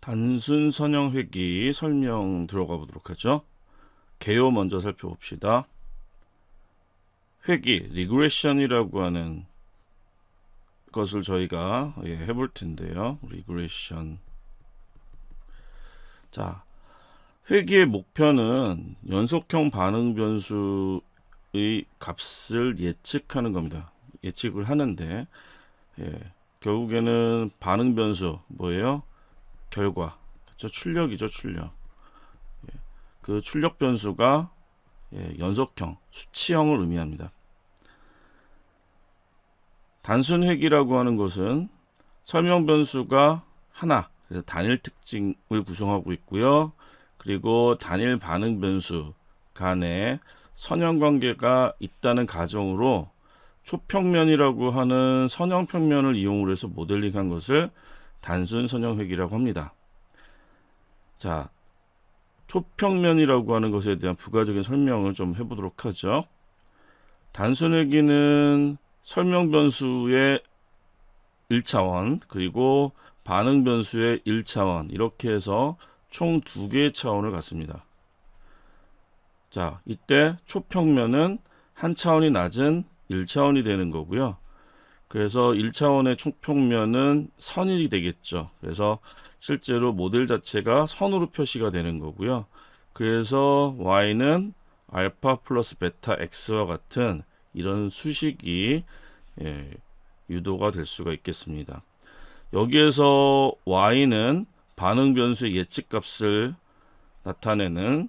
단순 선형 회귀 설명 들어가 보도록 하죠. 개요 먼저 살펴봅시다. 회귀, 리그레션이라고 하는 것을 저희가 해볼 텐데요. 리그레션. 자, 회귀의 목표는 연속형 반응 변수의 값을 예측하는 겁니다. 예측을 하는데 결국에는 반응 변수 뭐예요? 결과, 그렇죠? 출력이죠, 출력. 그 출력 변수가 연속형, 수치형을 의미합니다. 단순 회귀라고 하는 것은 설명 변수가 하나, 그래서 단일 특징을 구성하고 있고요. 그리고 단일 반응 변수 간에 선형 관계가 있다는 가정으로 초평면이라고 하는 선형 평면을 이용을 해서 모델링한 것을 단순 선형 회귀라고 합니다. 자, 초평면이라고 하는 것에 대한 부가적인 설명을 좀 해보도록 하죠. 단순 회귀는 설명 변수의 1차원 그리고 반응 변수의 1차원 이렇게 해서 총 2개의 차원을 갖습니다. 자, 이때 초평면은 한 차원이 낮은 1차원이 되는 거고요. 그래서 1차원의 초평면은 선이 되겠죠. 그래서 실제로 모델 자체가 선으로 표시가 되는 거고요. 그래서 y는 알파 플러스 베타 x와 같은 이런 수식이 유도가 될 수가 있겠습니다. 여기에서 y는 반응 변수의 예측값을 나타내는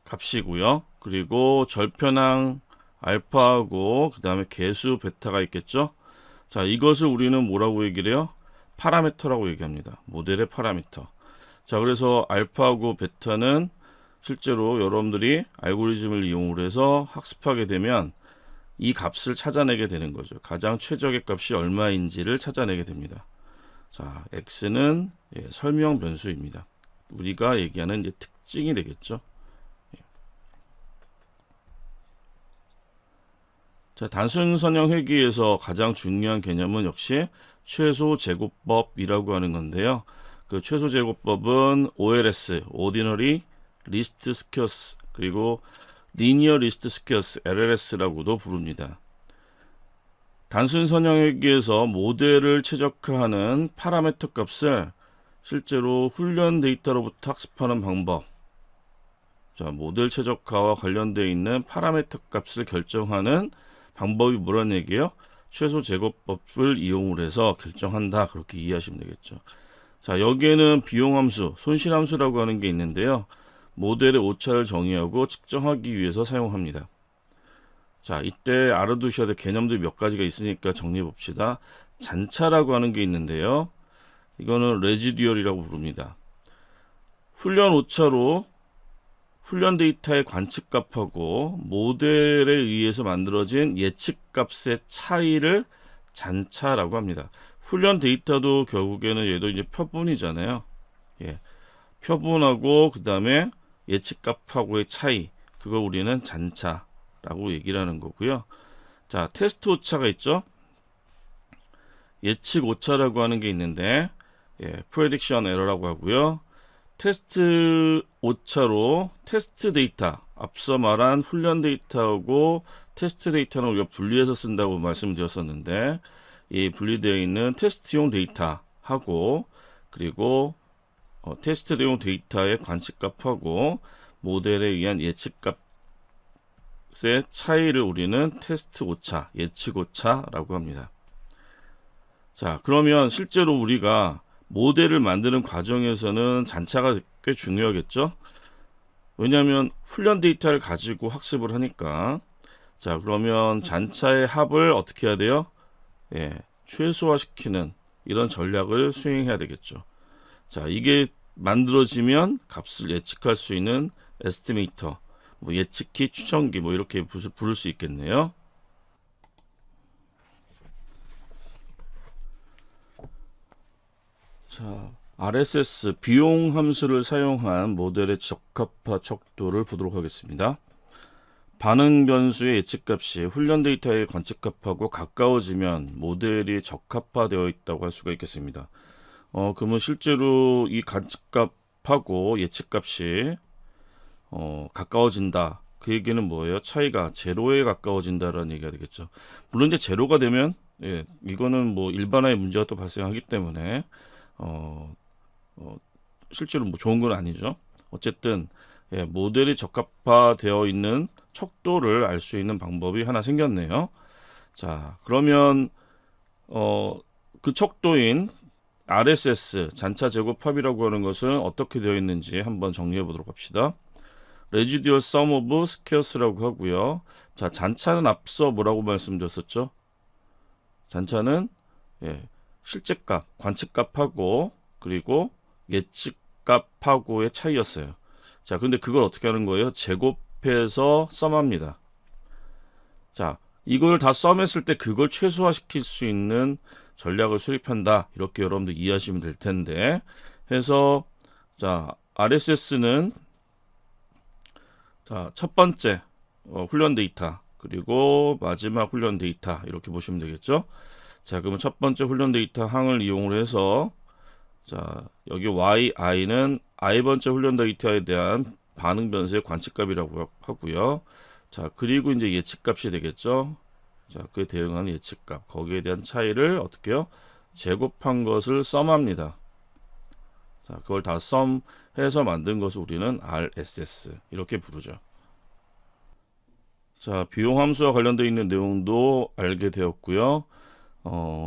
값이고요. 그리고 절편항 알파하고 그 다음에 개수 베타가 있겠죠. 자, 이것을 우리는 뭐라고 얘기를 해요? 파라미터라고 얘기합니다. 모델의 파라미터. 자, 그래서 알파하고 베타는 실제로 여러분들이 알고리즘을 이용을 해서 학습하게 되면 이 값을 찾아내게 되는 거죠. 가장 최적의 값이 얼마인지를 찾아내게 됩니다. 자, x는 설명 변수입니다. 우리가 얘기하는 이제 특징이 되겠죠. 자, 단순 선형 회귀에서 가장 중요한 개념은 역시 최소 제곱법이라고 하는 건데요. 그 최소 제곱법은 OLS, Ordinary Least Scarce, 그리고 Linear Least Scarce, LLS라고도 부릅니다. 단순 선형 회귀에서 모델을 최적화하는 파라미터 값을 실제로 훈련 데이터로부터 학습하는 방법, 자, 모델 최적화와 관련되어 있는 파라미터 값을 결정하는 방법이 뭐라는 얘기예요? 최소 제곱법을 이용을 해서 결정한다. 그렇게 이해하시면 되겠죠. 자, 여기에는 비용함수, 손실함수라고 하는 게 있는데요. 모델의 오차를 정의하고 측정하기 위해서 사용합니다. 자, 이때 알아두셔야 될 개념들이 몇 가지가 있으니까 정리해 봅시다. 잔차라고 하는 게 있는데요. 이거는 레지듀얼이라고 부릅니다. 훈련 오차로 훈련 데이터의 관측값하고 모델에 의해서 만들어진 예측값의 차이를 잔차라고 합니다. 훈련 데이터도 결국에는 얘도 이제 표본이잖아요. 표본하고 그 다음에 예측값하고의 차이, 그걸 우리는 잔차라고 얘기를 하는 거고요. 자, 테스트 오차가 있죠. 예측 오차라고 하는 게 있는데 prediction error라고 하고요. 테스트 오차로 테스트 데이터, 앞서 말한 훈련 데이터하고 테스트 데이터는 우리가 분리해서 쓴다고 말씀드렸었는데, 이 분리되어 있는 테스트용 데이터하고 그리고 테스트용 데이터의 관측값하고 모델에 의한 예측값의 차이를 우리는 테스트 오차, 예측 오차라고 합니다. 자, 그러면 실제로 우리가 모델을 만드는 과정에서는 잔차가 꽤 중요하겠죠. 왜냐하면 훈련 데이터를 가지고 학습을 하니까. 자, 그러면 잔차의 합을 어떻게 해야 돼요? 최소화시키는 이런 전략을 수행해야 되겠죠. 자, 이게 만들어지면 값을 예측할 수 있는 에스티메이터, 뭐 예측키, 추정기 뭐 이렇게 부를 수 있겠네요. 자, RSS 비용 함수를 사용한 모델의 적합화 척도를 보도록 하겠습니다. 반응 변수의 예측값이 훈련 데이터의 관측값하고 가까워지면 모델이 적합화되어 있다고 할 수가 있겠습니다. 그러면 실제로 이 관측값하고 예측값이 가까워진다. 그 얘기는 뭐예요? 차이가 제로에 가까워진다라는 얘기가 되겠죠. 물론 이제 제로가 되면 이거는 뭐 일반화의 문제가 또 발생하기 때문에 실제로 뭐 좋은 건 아니죠. 어쨌든 모델이 적합화되어 있는 척도를 알 수 있는 방법이 하나 생겼네요. 자, 그러면 그 척도인 RSS 잔차 제곱합이라고 하는 것은 어떻게 되어 있는지 한번 정리해 보도록 합시다. Residual Sum of Squares라고 하고요. 자, 잔차는 앞서 뭐라고 말씀드렸었죠? 잔차는 실제값, 관측값하고 그리고 예측값하고의 차이였어요. 자, 근데 그걸 어떻게 하는 거예요? 제곱해서 썸합니다. 자, 이걸 다 썸했을 때 그걸 최소화시킬 수 있는 전략을 수립한다. 이렇게 여러분들 이해하시면 될 텐데. 해서 자, RSS는 자, 첫 번째 훈련 데이터 그리고 마지막 훈련 데이터 이렇게 보시면 되겠죠. 자, 그러면 첫 번째 훈련 데이터 항을 이용을 해서 자, 여기 yi는 i번째 훈련 데이터에 대한 반응 변수의 관측값이라고 하고요. 자, 그리고 이제 예측값이 되겠죠. 자, 그에 대응하는 예측값, 거기에 대한 차이를 어떻게 해요? 제곱한 것을 썸합니다. 자, 그걸 다 썸해서 만든 것을 우리는 RSS 이렇게 부르죠. 자, 비용 함수와 관련되어 있는 내용도 알게 되었고요.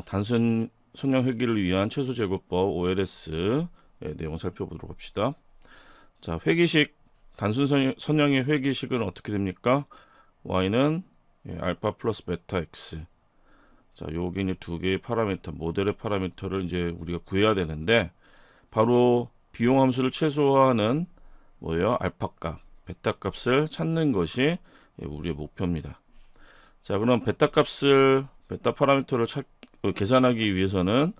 단순 선형 회귀를 위한 최소 제곱법 OLS의 내용 살펴보도록 합시다. 자, 회귀식 단순 선형의 회귀식은 어떻게 됩니까? y는 알파 플러스 베타 x. 자, 요게 이제 두 개의 파라미터, 모델의 파라미터를 이제 우리가 구해야 되는데 바로 비용 함수를 최소화하는 뭐예요? 알파 값, 베타 값을 찾는 것이 우리의 목표입니다. 자, 그럼 베타 값을 베타 파라미터를 계산하기 위해서는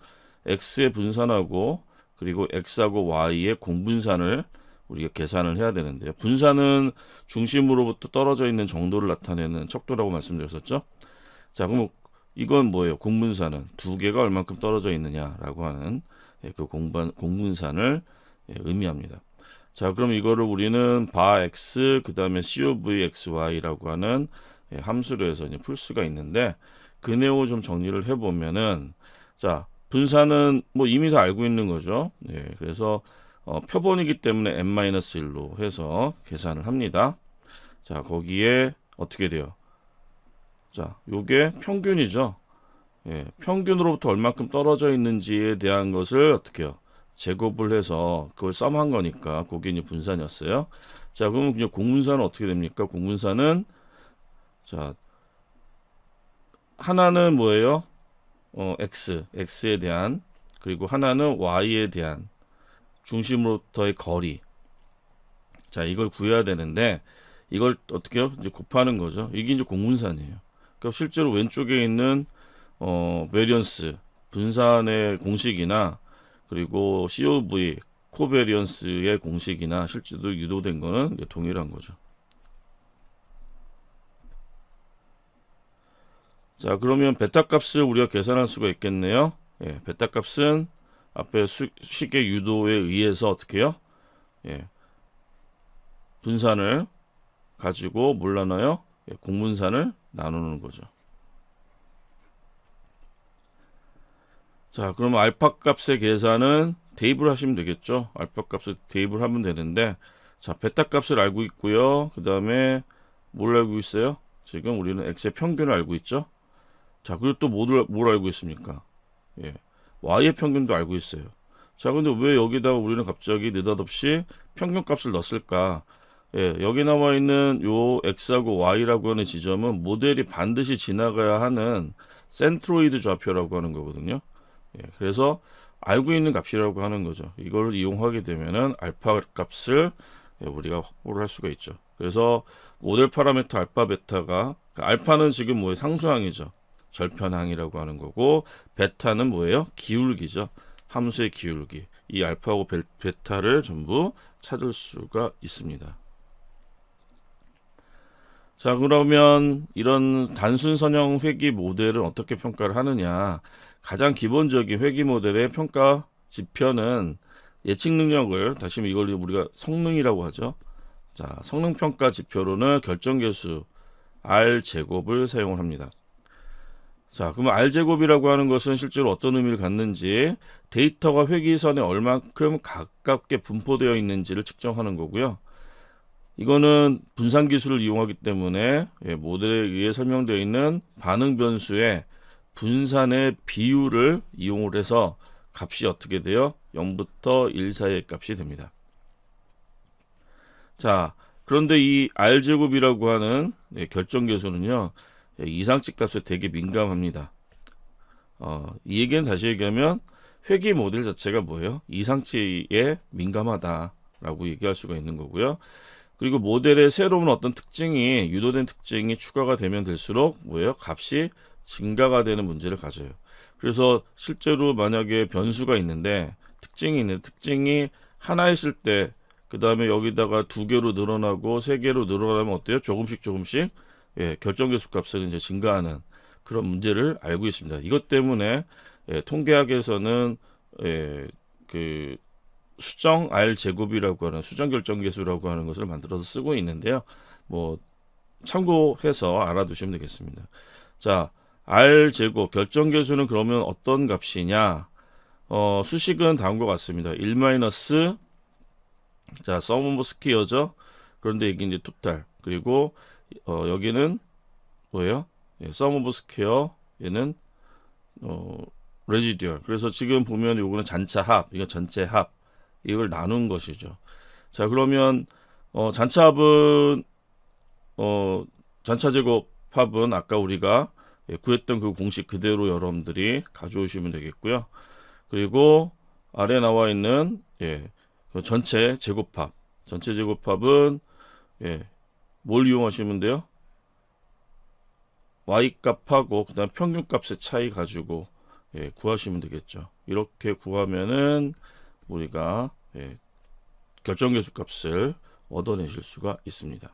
x의 분산하고 그리고 x하고 y의 공분산을 우리가 계산을 해야 되는데요. 분산은 중심으로부터 떨어져 있는 정도를 나타내는 척도라고 말씀드렸었죠. 자, 그럼 이건 뭐예요? 공분산은 두 개가 얼만큼 떨어져 있느냐라고 하는 그 공분산을 의미합니다. 자, 그럼 이거를 우리는 바 x 그 다음에 covxy라고 하는 함수로 해서 이제 풀 수가 있는데 그 내용을 좀 정리를 해보면은 자, 분산은 뭐 이미 다 알고 있는 거죠. 그래서 표본이기 때문에 n-1로 해서 계산을 합니다. 자, 거기에 어떻게 돼요? 자, 요게 평균이죠. 평균으로부터 얼만큼 떨어져 있는지에 대한 것을 어떻게 해요? 제곱을 해서 그걸 썸한 거니까 그게 이제 분산이었어요. 자, 그러면 그냥 공분산은 어떻게 됩니까? 공분산은 자, 하나는 뭐예요? x에 대한 그리고 하나는 y에 대한 중심으로부터의 거리. 자, 이걸 구해야 되는데 이걸 어떻게 해요? 이제 곱하는 거죠. 이게 이제 공분산이에요. 그러니까 실제로 왼쪽에 있는 베리언스 분산의 공식이나 그리고 COV 코베리언스의 공식이나 실제로 유도된 거는 동일한 거죠. 자, 그러면 베타 값을 우리가 계산할 수가 있겠네요. 베타 값은 앞에 식의 유도에 의해서 어떻게 해요? 분산을 가지고 뭘 나눠요? 공분산을 나누는 거죠. 자, 그러면 알파 값의 계산은 대입을 하시면 되겠죠. 알파 값을 대입을 하면 되는데 자, 베타 값을 알고 있고요. 그 다음에 뭘 알고 있어요? 지금 우리는 x의 평균을 알고 있죠. 자, 그리고 또 뭘 알고 있습니까? y의 평균도 알고 있어요. 자, 근데 왜 여기다가 우리는 갑자기 느닷없이 평균 값을 넣었을까? 여기 나와 있는 요 x하고 y라고 하는 지점은 모델이 반드시 지나가야 하는 센트로이드 좌표라고 하는 거거든요. 그래서 알고 있는 값이라고 하는 거죠. 이걸 이용하게 되면은 알파 값을 우리가 확보를 할 수가 있죠. 그래서 모델 파라미터 알파 베타가 알파는 지금 뭐예요? 상수항이죠. 절편항이라고 하는 거고 베타는 뭐예요? 기울기죠. 함수의 기울기. 이 알파하고 베타를 전부 찾을 수가 있습니다. 자, 그러면 이런 단순 선형 회귀 모델은 어떻게 평가를 하느냐? 가장 기본적인 회귀 모델의 평가 지표는 예측 능력을, 다시 이걸 우리가 성능이라고 하죠. 자, 성능평가 지표로는 결정계수 R제곱을 사용을 합니다. 자, 그러면 R제곱이라고 하는 것은 실제로 어떤 의미를 갖는지, 데이터가 회귀선에 얼만큼 가깝게 분포되어 있는지를 측정하는 거고요. 이거는 분산 기술을 이용하기 때문에 모델에 의해 설명되어 있는 반응 변수의 분산의 비율을 이용을 해서 값이 어떻게 돼요? 0부터 1 사이의 값이 됩니다. 자, 그런데 이 R제곱이라고 하는 결정계수는요, 이상치 값에 되게 민감합니다. 이 얘기는 다시 얘기하면 회귀 모델 자체가 뭐예요? 이상치에 민감하다라고 얘기할 수가 있는 거고요. 그리고 모델의 새로운 어떤 특징이, 유도된 특징이 추가가 되면 될수록 뭐예요? 값이 증가가 되는 문제를 가져요. 그래서 실제로 만약에 변수가 있는데 특징이 하나 있을 때 그 다음에 여기다가 2개로 늘어나고 3개로 늘어나면 어때요? 조금씩 결정계수 값을 이제 증가하는 그런 문제를 알고 있습니다. 이것 때문에 통계학에서는 그 수정 R제곱이라고 하는 수정 결정계수라고 하는 것을 만들어서 쓰고 있는데요. 뭐 참고해서 알아두시면 되겠습니다. 자, R제곱 결정계수는 그러면 어떤 값이냐? 수식은 다음과 같습니다. 1 마이너스, 자, sum of square죠. 그런데 이게 이제 토탈. 그리고 여기는 뭐예요? sum of square, 얘는 residual. 그래서 지금 보면 요거는 잔차 합, 이거 전체 합, 이걸 나눈 것이죠. 자, 그러면 잔차 합은 잔차 제곱 합은 아까 우리가 구했던 그 공식 그대로 여러분들이 가져오시면 되겠고요. 그리고 아래 나와 있는 그 전체 제곱합은 뭘 이용하시면 돼요? y값하고 그다음 평균값의 차이 가지고 구하시면 되겠죠. 이렇게 구하면은 우리가 결정계수 값을 얻어내실 수가 있습니다.